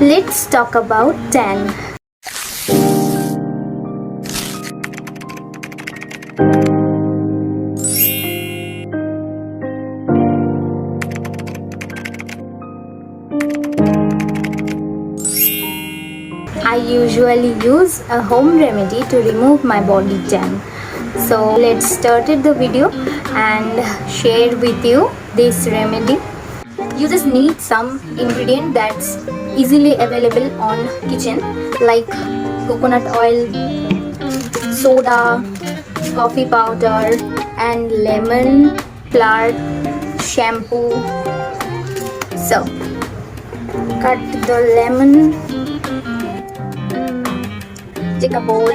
Let's talk about tan. I usually use a home remedy to remove my body tan. So let's start the video and share with you this remedy. You just need some ingredient that's easily available on kitchen, like coconut oil, soda, coffee powder, and lemon flour, shampoo. So cut the lemon, take a bowl,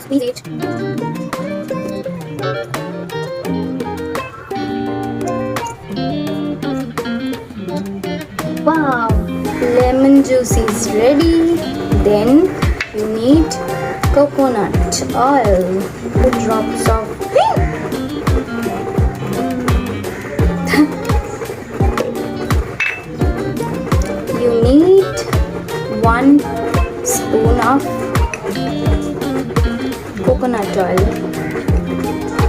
squeeze it. Wow, lemon juice is ready. Then you need coconut oil, 2 drops of you need 1 spoon of coconut oil.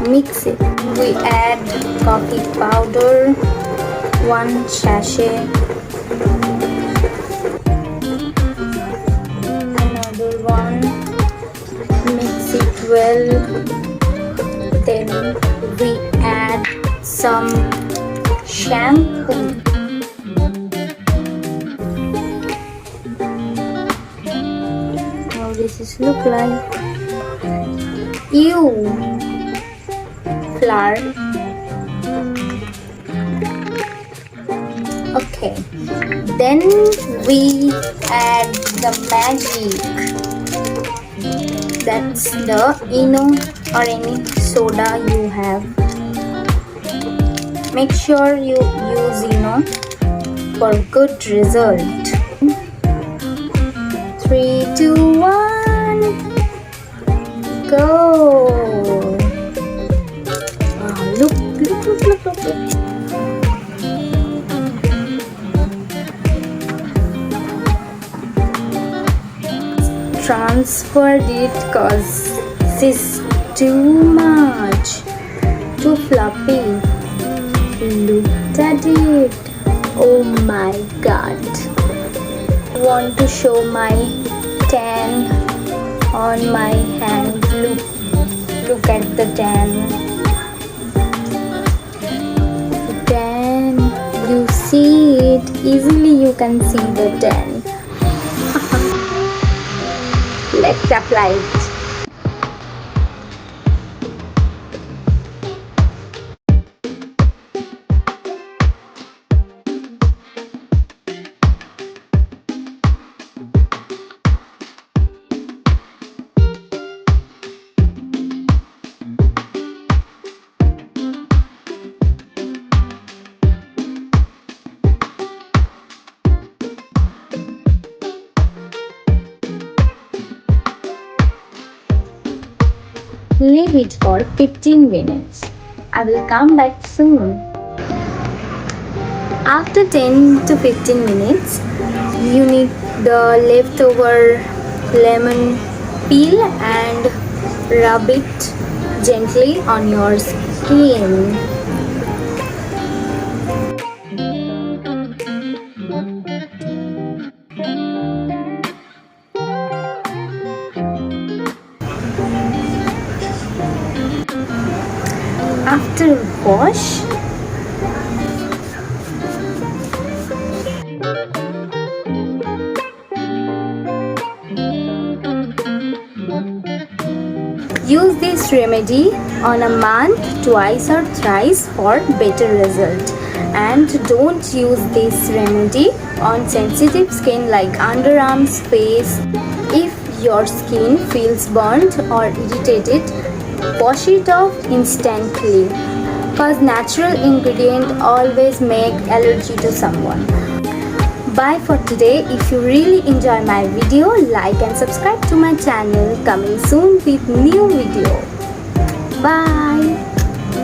Mix it. We add coffee powder, 1 sachet, another one. Mix it well. Then we add some shampoo. How this is look like? Flour. Okay, then we add the magic. That's the Eno or any soda you have. Make sure you use Eno for good result. 3, 2, 1, go! Wow, look. Transferred it cause this is too much, too fluffy. Look at it. Oh my god. I want to show my tan on my hand. Look at the tan. You see it easily. You can see the tan. Let's apply it. Leave it for 15 minutes. I will come back soon. After 10 to 15 minutes, you need the leftover lemon peel and rub it gently on your skin. After wash, use this remedy on a month, twice or thrice for better result. And don't use this remedy on sensitive skin like underarms, face. If your skin feels burnt or irritated, wash it off instantly, cause natural ingredient always make allergy to someone. Bye for today. If you really enjoy my video, like and subscribe to my channel. Coming soon with new video. Bye.